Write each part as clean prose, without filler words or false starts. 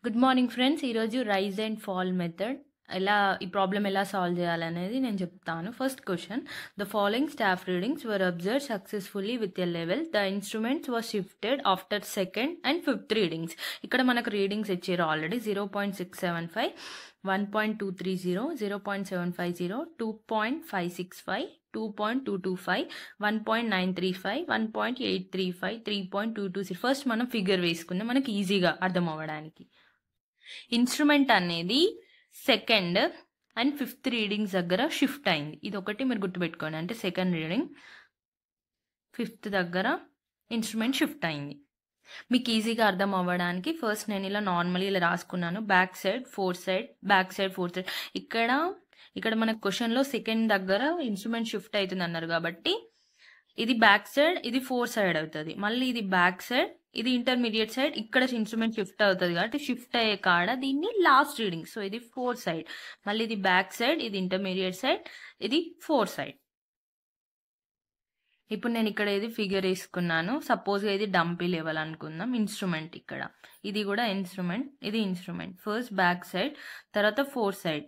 Good morning friends. ఈరోజు rise and fall method ఈ problem ఎలా సాల్వ్ చేయాలనేది నేను చెప్తాను. First question, the following staff readings were observe successfully with a level. The instruments were shifted after second and fifth readings. ఇక్కడ మనకు readings ఇచ్చారు already. 0.675, 1.230, 0.750, 2.565, 2.225, 1.935, 1.835, 3.220. First మనం ఫిగర్ వేసుకుందాం మనకి ఈజీగా అర్థం అవ్వడానికి. ఇన్స్ట్రుమెంట్ అనేది సెకండ్ అండ్ ఫిఫ్త్ రీడింగ్స్ దగ్గర షిఫ్ట్ అయింది. ఇది ఒకటి మీరు గుర్తుపెట్టుకోండి. అంటే సెకండ్ రీడింగ్ ఫిఫ్త్ దగ్గర ఇన్స్ట్రుమెంట్ షిఫ్ట్ అయింది. మీకు ఈజీగా అర్థం అవ్వడానికి ఫస్ట్ నేను ఇలా నార్మల్లీ ఇలా రాసుకున్నాను. Back side, four side, back side, four side. ఇక్కడ మన క్వశ్చన్లో సెకండ్ దగ్గర ఇన్స్ట్రుమెంట్ షిఫ్ట్ అవుతుంది అన్నారు కాబట్టి ఇది బ్యాక్ సైడ్, ఇది ఫోర్ సైడ్ అవుతుంది. మళ్ళీ ఇది బ్యాక్ సైడ్, ఇది ఇంటర్మీడియట్ సైడ్. ఇక్కడ ఇన్స్ట్రుమెంట్ షిఫ్ట్ అవుతుంది కాబట్టి షిఫ్ట్ అయ్యే కాడ దీన్ని లాస్ట్ రీడింగ్. సో ఇది ఫోర్ సైడ్, మళ్ళీ ఇది బ్యాక్ సైడ్, ఇది ఇంటర్మీడియట్ సైడ్, ఇది ఫోర్ సైడ్. ఇప్పుడు నేను ఇక్కడ ఇది ఫిగర్ వేసుకున్నాను. సపోజ్గా ఇది డంపీ లెవెల్ అనుకుందాం. ఇన్స్ట్రుమెంట్ ఇక్కడ, ఇది కూడా ఇన్స్ట్రుమెంట్, ఇది ఇన్స్ట్రుమెంట్. ఫస్ట్ బ్యాక్ సైడ్, తర్వాత ఫోర్ సైడ్.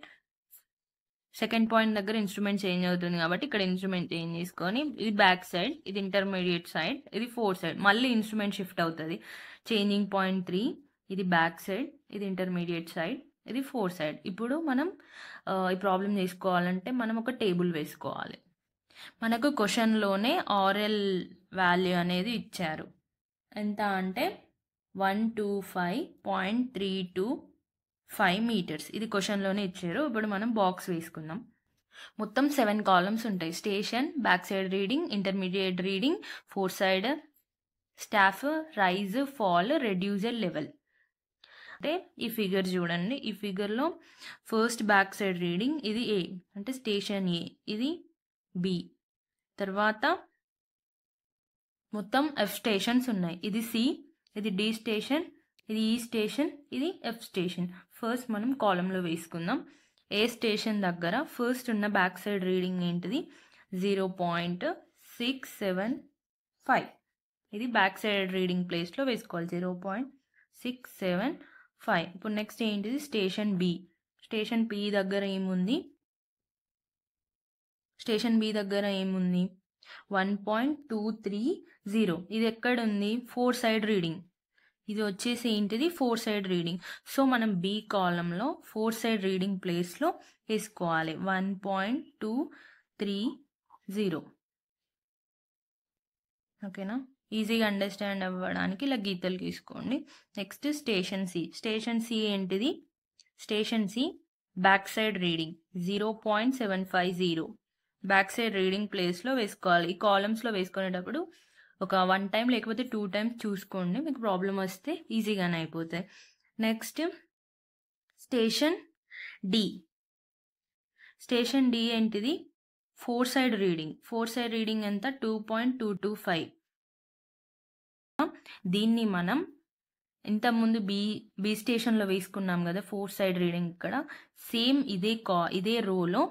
సెకండ్ పాయింట్ దగ్గర ఇన్స్ట్రుమెంట్ చేంజ్ అవుతుంది కాబట్టి ఇక్కడ ఇన్స్ట్రుమెంట్ చేంజ్ చేసుకొని ఇది బ్యాక్ సైడ్, ఇది ఇంటర్మీడియట్ సైడ్, ఇది ఫోర్ సైడ్. మళ్ళీ ఇన్స్ట్రుమెంట్ షిఫ్ట్ అవుతుంది. చేంజింగ్ పాయింట్ 3, ఇది బ్యాక్ సైడ్, ఇది ఇంటర్మీడియట్ సైడ్, ఇది ఫోర్ సైడ్. ఇప్పుడు మనం ఈ ప్రాబ్లం చేసుకోవాలంటే మనం ఒక టేబుల్ వేసుకోవాలి. మనకు క్వశ్చన్లోనే ఆర్ఎల్ వాల్యూ అనేది ఇచ్చారు. ఎంత అంటే 125.325 మీటర్స్. ఇది క్వశ్చన్లోనే ఇచ్చారు. ఇప్పుడు మనం బాక్స్ వేసుకుందాం. మొత్తం 7 కాలమ్స్ ఉంటాయి. Station, back side reading, intermediate reading, fore side, staff, rise, fall, reduced, level. అంటే ఈ ఫిగర్ చూడండి. ఈ ఫిగర్లో ఫస్ట్ బ్యాక్ సైడ్ రీడింగ్ ఇది ఏ, అంటే స్టేషన్ ఏ, ఇది బి. తర్వాత మొత్తం ఎఫ్ స్టేషన్స్ ఉన్నాయి. ఇది సి, ఇది డి స్టేషన్, ఇది ఈ స్టేషన్, ఇది ఎఫ్ స్టేషన్. ఫస్ట్ మనం కాలంలో వేసుకుందాం. ఏ స్టేషన్ దగ్గర ఫస్ట్ ఉన్న బ్యాక్ సైడ్ రీడింగ్ ఏంటిది? 0.675. ఇది బ్యాక్ సైడ్ రీడింగ్ ప్లేస్లో వేసుకోవాలి. 0.675. ఇప్పుడు నెక్స్ట్ ఏంటిది? Station B. స్టేషన్ బి దగ్గర ఏముంది? 1.230. ఇది ఎక్కడ ఉంది? Four side reading. ఇది వచ్చేసి ఏంటిది? Fore side reading. సో మనం బి కాలంలో ఫోర్ సైడ్ రీడింగ్ ప్లేస్లో వేసుకోవాలి. 1.230. ఓకేనా? ఈజీగా అండర్స్టాండ్ అవ్వడానికి ఇలా గీతలు తీసుకోండి. Next station C. Station C ఏంటిది? Station C back side reading 0.750. Back side reading ప్లేస్లో వేసుకోవాలి. ఈ కాలమ్స్లో వేసుకునేటప్పుడు ఒక 1 టైం లేకపోతే 2 టైమ్స్ చూసుకోండి. మీకు ప్రాబ్లం వస్తే ఈజీగానే అయిపోతాయి. Next station D. Station D ఏంటిది? Fore side reading. Fore side reading ఎంత? 2.225. దీన్ని మనం ఇంతకుముందు బి స్టేషన్లో వేసుకున్నాం కదా ఫోర్ సైడ్ రీడింగ్. ఇక్కడ సేమ్ ఇదే రోలో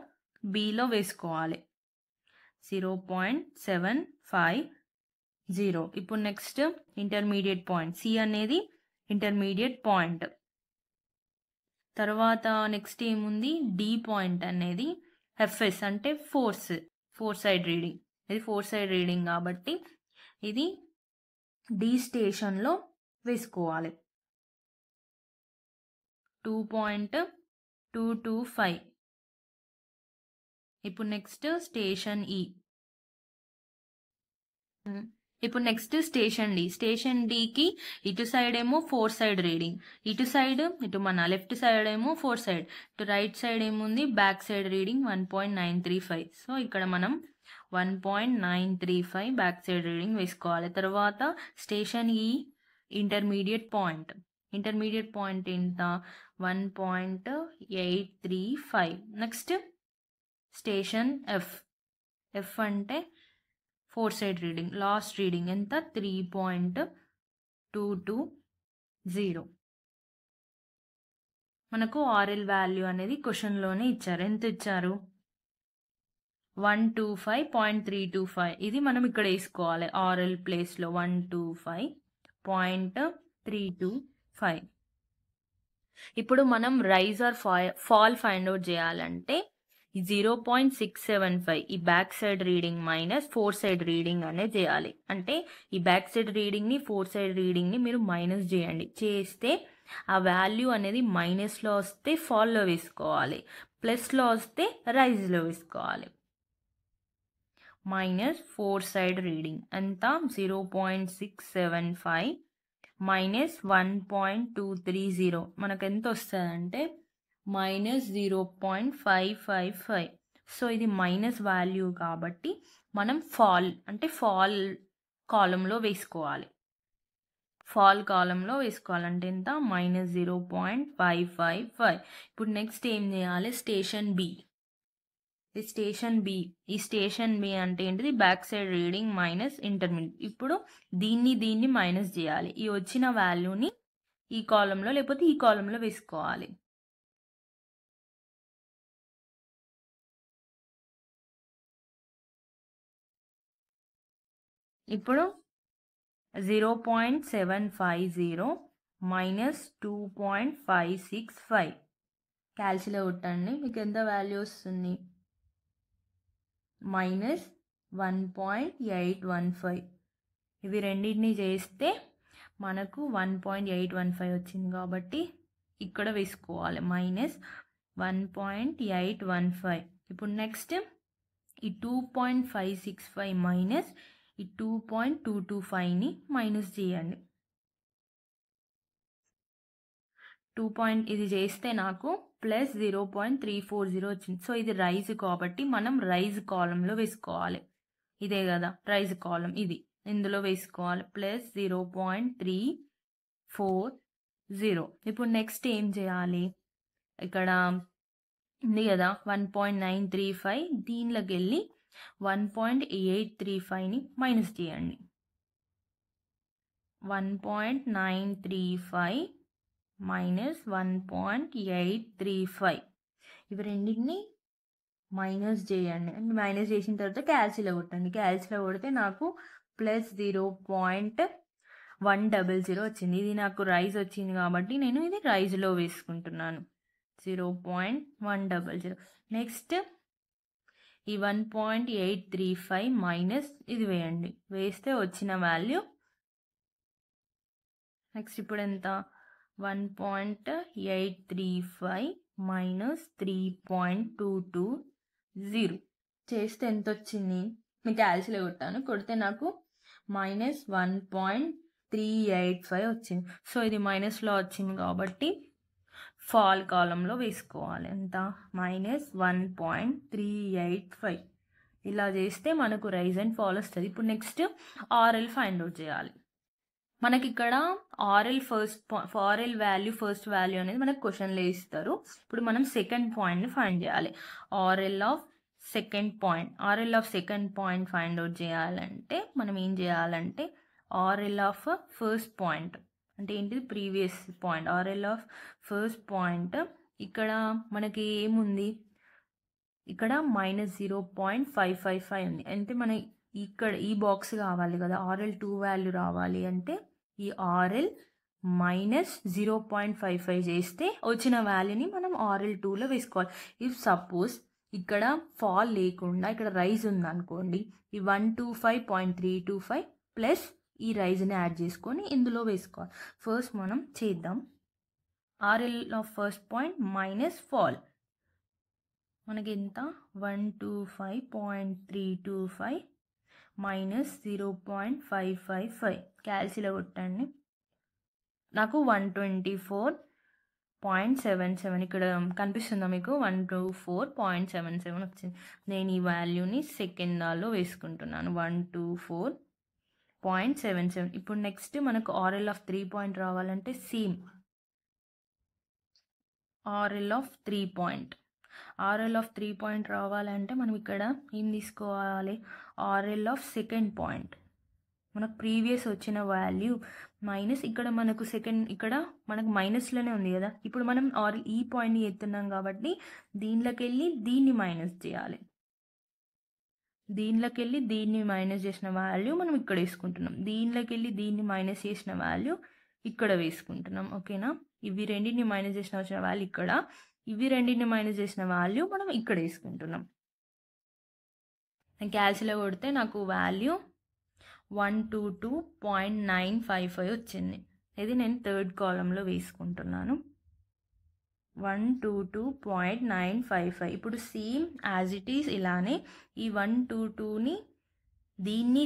బిలో వేసుకోవాలి. 0.750. ఇప్పుడు నెక్స్ట్ ఇంటర్మీడియట్ పాయింట్. సి అనేది ఇంటర్మీడియట్ పాయింట్. తర్వాత నెక్స్ట్ ఏముంది? డి పాయింట్ అనేది ఎఫ్ఎస్, అంటే ఫోర్ సైడ్ రీడింగ్. ఇది ఫోర్ సైడ్ రీడింగ్ కాబట్టి ఇది డి స్టేషన్లో వేసుకోవాలి. 2.225. ఇప్పుడు నెక్స్ట్ స్టేషన్ ఈ. ఇప్పుడు నెక్స్ట్ స్టేషన్ డి. స్టేషన్ డికి ఇటు సైడ్ ఏమో ఫోర్ సైడ్ రీడింగ్, ఇటు మన లెఫ్ట్ సైడ్ ఏమో ఫోర్ సైడ్, ఇటు రైట్ సైడ్ ఏముంది? Back side reading 1.935. సో ఇక్కడ మనం 1.935 బ్యాక్ సైడ్ రీడింగ్ వేసుకోవాలి. తర్వాత స్టేషన్ ఈ ఇంటర్మీడియట్ పాయింట్. ఇంటర్మీడియట్ పాయింట్ ఎంత? 1.835. Next station F. ఎఫ్ అంటే fore side reading. Last reading ఎంత? 3.220. మనకు ఆర్ఎల్ వాల్యూ అనేది క్వశ్చన్లోనే ఇచ్చారు. ఎంత ఇచ్చారు? 125.325. ఇది మనం ఇక్కడ వేసుకోవాలి ఆర్ఎల్ ప్లేస్లో. 125.325. ఇప్పుడు మనం rise or fall find out చేయాలంటే ఈ 0.675 ఈ back side reading minus fore side reading అనేది చేయాలి. అంటే ఈ బ్యాక్ సైడ్ రీడింగ్ని ఫోర్ సైడ్ రీడింగ్ని మీరు మైనస్ చేయండి. చేస్తే ఆ వాల్యూ అనేది మైనస్లో వస్తే ఫాల్లో వేసుకోవాలి, ప్లస్లో వస్తే రైజ్లో వేసుకోవాలి. మైనస్ ఫోర్ సైడ్ రీడింగ్ అంతా 0.675 మైనస్ 1.230 మనకు ఎంత వస్తుందంటే మైనస్ 0.555. సో ఇది మైనస్ వాల్యూ కాబట్టి మనం ఫాల్ కాలంలో వేసుకోవాలి. ఫాల్ కాలంలో వేసుకోవాలంటే ఎంత మైనస్ 0.555. ఇప్పుడు నెక్స్ట్ ఏం చేయాలి, స్టేషన్ బి. ఈ స్టేషన్ బి అంటే ఏంటిది, back side reading minus intermediate. ఇప్పుడు దీన్ని మైనస్ చేయాలి. ఈ వచ్చిన వాల్యూని ఈ కాలంలో లేకపోతే ఈ కాలంలో వేసుకోవాలి. ఇప్పుడు 0.750 మైనస్ 2.565 క్యాల్సిలో కొట్టండి, మీకు ఎంత వాల్యూ వస్తుంది, మైనస్ 1.815. ఇవి రెండింటిని చేస్తే మనకు 1.815 వచ్చింది కాబట్టి ఇక్కడ వేసుకోవాలి మైనస్ 1.815. ఇప్పుడు నెక్స్ట్ ఈ 2.565 మైనస్ ఈ 2.225ని మైనస్ చేయండి. ఇది చేస్తే నాకు ప్లస్ 0.340 వచ్చింది. సో ఇది రైజ్ కాబట్టి మనం రైజ్ కాలంలో వేసుకోవాలి. ఇదే కదా రైజ్ కాలం, ఇది ఇందులో వేసుకోవాలి ప్లస్ 0.340. ఇప్పుడు నెక్స్ట్ ఏం చేయాలి, ఇక్కడ ఉంది కదా 1.935, దీనిలోకి వెళ్ళి 1.835ని మైనస్ చేయండి. 1.935 మైనస్ 1.835 ఇవి రెండింటిని మైనస్ చేయండి. మైనస్ చేసిన తర్వాత క్యాల్సిలో కొట్టండి. క్యాల్సిలో కొడితే నాకు ప్లస్ 0.100 వచ్చింది. ఇది నాకు రైజ్ వచ్చింది కాబట్టి నేను ఇది రైజ్లో వేసుకుంటున్నాను, 0.100. నెక్స్ట్ ఈ 1.835 మైనస్ ఇది వేయండి, వేస్తే వచ్చిన వాల్యూ నెక్స్ట్ ఇప్పుడు ఎంత 1.835 మైనస్ 3.220 చేస్తే ఎంత వచ్చింది, మీకు క్యాల్సిలో కొట్టాను, కొడితే నాకు మైనస్ 1.385 వచ్చింది. సో ఇది మైనస్లో వచ్చింది కాబట్టి ఫాల్ కాలంలో వేసుకోవాలి. ఎంత మైనస్ 1.385. ఇలా చేస్తే మనకు రైజ్ అండ్ ఫాల్ వస్తుంది. ఇప్పుడు నెక్స్ట్ ఆర్ఎల్ ఫైండ్ అవుట్ చేయాలి. మనకి ఇక్కడ ఆర్ఎల్ వాల్యూ ఫస్ట్ వాల్యూ అనేది మనకు క్వశ్చన్లో ఇస్తారు. ఇప్పుడు మనం సెకండ్ పాయింట్ని ఫైండ్ చేయాలి. RL of second point find out చేయాలంటే మనం ఏం చేయాలంటే ఆర్ఎల్ ఆఫ్ ఫస్ట్ పాయింట్ అంటే ఏంటిది, previous point. RL of first point ఇక్కడ మనకి ఏముంది, ఇక్కడ మైనస్ 0.555 ఉంది. అంటే మన ఇక్కడ ఈ బాక్స్ కావాలి కదా, ఆర్ఎల్ 2 వాల్యూ రావాలి అంటే ఈ ఆర్ఎల్ మైనస్ 0.55 చేస్తే వచ్చిన వాల్యూని మనం ఆర్ఎల్ 2లో వేసుకోవాలి. ఇఫ్ సపోజ్ ఇక్కడ ఫాల్ లేకుండా ఇక్కడ రైజ్ ఉంది అనుకోండి, ఈ 125.325 ప్లస్ ఈ రైజ్ని యాడ్ చేసుకొని ఇందులో వేసుకోవాలి. ఫస్ట్ మనం చేద్దాం. RL of first point minus fall మనకి ఎంత 125.325 మైనస్ 0.555 క్యాల్సిలో కొట్టండి, నాకు 124.77 ఇక్కడ కనిపిస్తుందా మీకు, 124.77 వచ్చింది. నేను ఈ వాల్యూని సెకండ్ దాలో వేసుకుంటున్నాను, 124.77. ఇప్పుడు నెక్స్ట్ మనకు ఆర్ఎల్ ఆఫ్ 3 పాయింట్ రావాలంటే సేమ్ ఆర్ఎల్ ఆఫ్ 3 పాయింట్ రావాలంటే మనం ఇక్కడ ఏం తీసుకోవాలి, ఆర్ఎల్ ఆఫ్ సెకండ్ పాయింట్. మనకు ప్రీవియస్ వచ్చిన వాల్యూ మైనస్ ఇక్కడ మనకు సెకండ్ ఇక్కడ మనకు మైనస్లోనే ఉంది కదా. ఇప్పుడు మనం ఈ పాయింట్ని ఎత్తున్నాం కాబట్టి దీనిలోకి వెళ్ళి దీన్ని మైనస్ చేయాలి. దీనిలోకి వెళ్ళి దీన్ని మైనస్ చేసిన వాల్యూ మనం ఇక్కడ వేసుకుంటున్నాం, దీనిలోకి వెళ్ళి దీన్ని మైనస్ చేసిన వాల్యూ ఇక్కడ వేసుకుంటున్నాం. ఓకేనా, ఇవి రెండింటిని మైనస్ చేసిన వచ్చిన వాల్యూ ఇక్కడ, ఇవి రెండింటిని మైనస్ చేసిన వాల్యూ మనం ఇక్కడ వేసుకుంటున్నాం. నేను క్యాల్సిలో కొడితే నాకు వాల్యూ 122.955 వచ్చింది. ఇది నేను థర్డ్ కాలంలో వేసుకుంటున్నాను. 122.955. ఇప్పుడు సేమ్ యాజ్ ఇట్ ఈస్ ఇలానే ఈ 122ని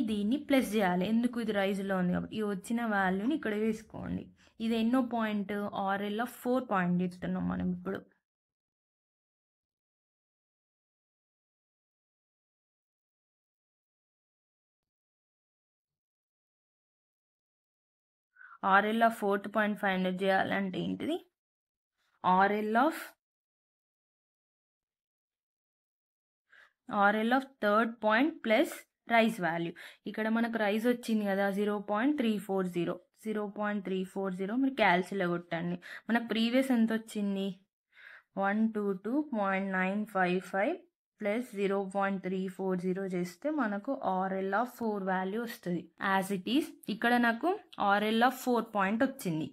దీన్ని ప్లస్ చేయాలి. ఎందుకు? ఇది రైజ్లో ఉంది కాబట్టి. ఈ వచ్చిన వాల్యూని ఇక్కడ వేసుకోండి. ఇది ఎన్నో పాయింట్? RL ఆఫ్ 4 పాయింట్ చెప్తున్నాం మనం ఇప్పుడు. RL of 4th point find out చేయాలంటే ఏంటిది? RL of third point plus rise value. ఇక్కడ మనకు రైజ్ వచ్చింది కదా 0.340. 0.340 మీరు క్యాల్సిలో కొట్టండి. మనకు ప్రీవియస్ ఎంత వచ్చింది? 122.955 ప్లస్ 0.340 చేస్తే మనకు RL ఆఫ్ 4 వాల్యూ వస్తుంది. యాజ్ ఇట్ ఈస్ ఇక్కడ నాకు RL ఆఫ్ 4 పాయింట్ వచ్చింది.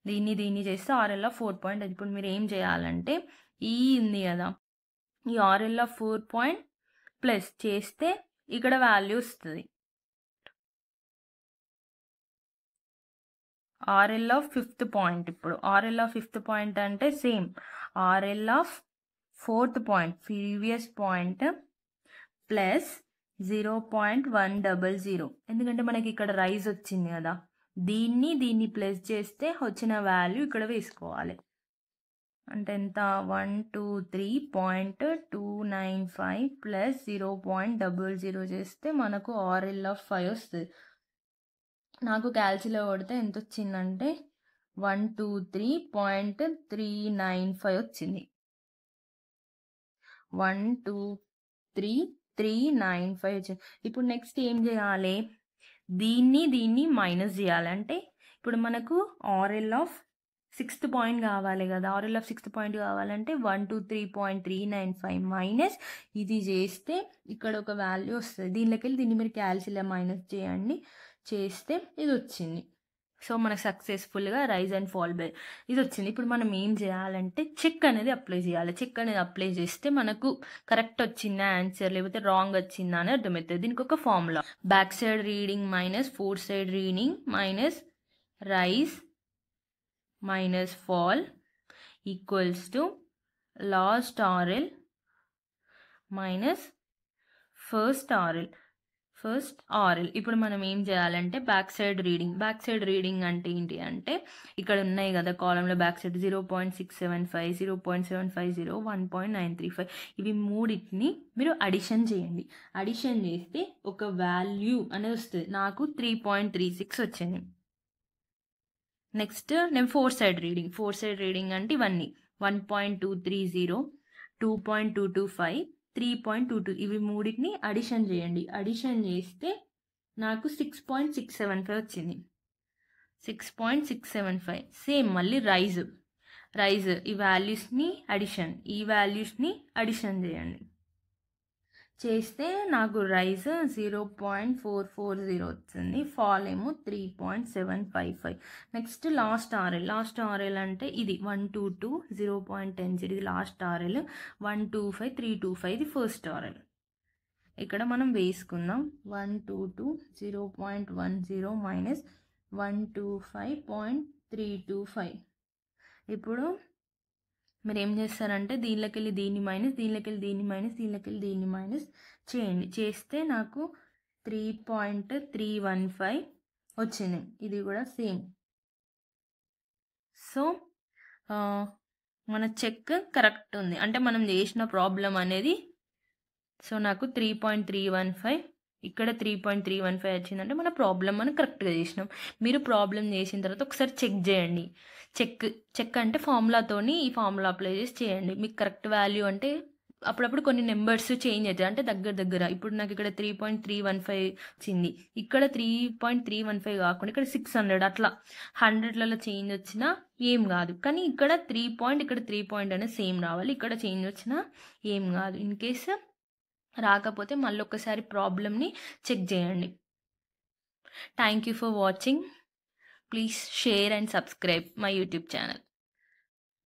దీన్ని చేస్తే RL ఆఫ్ 4 పాయింట్. ఇప్పుడు మీరు ఏం చేయాలంటే ఈ ఉంది కదా, ఈ RL ఆఫ్ 4 పాయింట్ ప్లస్ చేస్తే ఇక్కడ వాల్యూ వస్తుంది. RL of 5th point. ఇప్పుడు RL ఆఫ్ 5th పాయింట్ అంటే same RL of 4th point previous point plus 0.100. ఎందుకంటే మనకి ఇక్కడ రైజ్ వచ్చింది కదా, దీన్ని ప్లస్ చేస్తే వచ్చిన వాల్యూ ఇక్కడ వేసుకోవాలి. అంటే ఎంత? 123.295 ప్లస్ 0.00 చేస్తే మనకు RL ఆఫ్ 5 వస్తుంది. నాకు క్యాల్సిలో కొడితే ఎంత వచ్చిందంటే 123.395 వచ్చింది. 123.395 వచ్చింది. ఇప్పుడు నెక్స్ట్ ఏం చేయాలి? దీన్ని మైనస్ చేయాలంటే ఇప్పుడు మనకు RL ఆఫ్ 6th పాయింట్ కావాలి కదా. RL ఆఫ్ 6th పాయింట్ కావాలంటే 123.395 మైనస్ ఇది చేస్తే ఇక్కడ ఒక వాల్యూ వస్తుంది. దీనిలోకి వెళ్ళి దీన్ని మీరు క్యాల్సిలో మైనస్ చేయండి, చేస్తే ఇది వచ్చింది. సో మనకు సక్సెస్ఫుల్గా రైజ్ అండ్ ఫాల్ బై ఇది వచ్చింది. ఇప్పుడు మనం ఏం చేయాలంటే చెక్ అనేది అప్లై చేయాలి. చెక్ అనేది అప్లై చేస్తే మనకు కరెక్ట్ వచ్చిందా ఆన్సర్, లేకపోతే రాంగ్ వచ్చిందా అని అర్థమవుతుంది. దీనికి ఒక formula, back side reading minus fore side reading minus rise minus fall equals to last RL minus first RL. ఇప్పుడు మనం ఏం చేయాలంటే బ్యాక్ సైడ్ రీడింగ్ అంటే ఏంటి అంటే ఇక్కడ ఉన్నాయి కదా కాలంలో బ్యాక్ సైడ్ 0.675, 0.750, 1.935 ఇవి మూడింటిని మీరు అడిషన్ చేయండి. అడిషన్ చేస్తే ఒక వాల్యూ అనేది వస్తుంది. నాకు 3.36 వచ్చింది. నెక్స్ట్ నేను ఫోర్ సైడ్ రీడింగ్ అంటే ఇవన్నీ 1.230, 2.225, 3.22 ఇవి మూడింటిని అడిషన్ చేయండి. అడిషన్ చేస్తే నాకు 6.675 వచ్చింది. 6.675. సేమ్ మళ్ళీ రైజ్ ఈ వాల్యూస్ని అడిషన్ చేయండి. చేస్తే నాకు రైజ్ 0.440 వచ్చింది. ఫాల్ ఏమో 3.755. నెక్స్ట్ లాస్ట్ RL అంటే ఇది 122, 0.10 ఇది లాస్ట్ RL, 125, 325 ఇది ఫస్ట్ RL. ఇక్కడ మనం వేసుకుందాం 122, 0.10 మైనస్ 125.325. ఇప్పుడు మీరు ఏం చేస్తారంటే దీనిలోకి వెళ్ళి దీన్ని మైనస్, దీనిలోకి వెళ్ళి దీన్ని మైనస్, దీనిలోకి వెళ్ళి దీన్ని మైనస్ చేయండి. చేస్తే నాకు 3.315 వచ్చింది. ఇది కూడా సేమ్. సో మన చెక్ కరెక్ట్ ఉంది అంటే మనం చేసిన ప్రాబ్లం అనేది. సో నాకు 3.315 ఇక్కడ 3.315 వచ్చిందంటే మన ప్రాబ్లం మనం కరెక్ట్గా చేసినాం. మీరు ప్రాబ్లం చేసిన తర్వాత ఒకసారి చెక్ చేయండి. చెక్ అంటే ఫార్ములాతోని ఈ ఫార్ములా అప్లై చేసి చేయండి. మీకు కరెక్ట్ వాల్యూ అంటే అప్పుడప్పుడు కొన్ని నెంబర్స్ చేంజ్ అవుతాయి అంటే దగ్గర. ఇప్పుడు నాకు ఇక్కడ 3.315 వచ్చింది, ఇక్కడ 3.315 కాకుండా ఇక్కడ 600 అట్లా 100లలో చేంజ్ వచ్చినా ఏం కాదు. కానీ ఇక్కడ 3 అనేది సేమ్ రావాలి. ఇక్కడ చేంజ్ వచ్చినా ఏం కాదు. ఇన్ కేసు రాకపోతే మళ్ళీ ఒకసారి ప్రాబ్లమ్ని చెక్ చేయండి. Thank you for watching. Please share and subscribe my YouTube channel.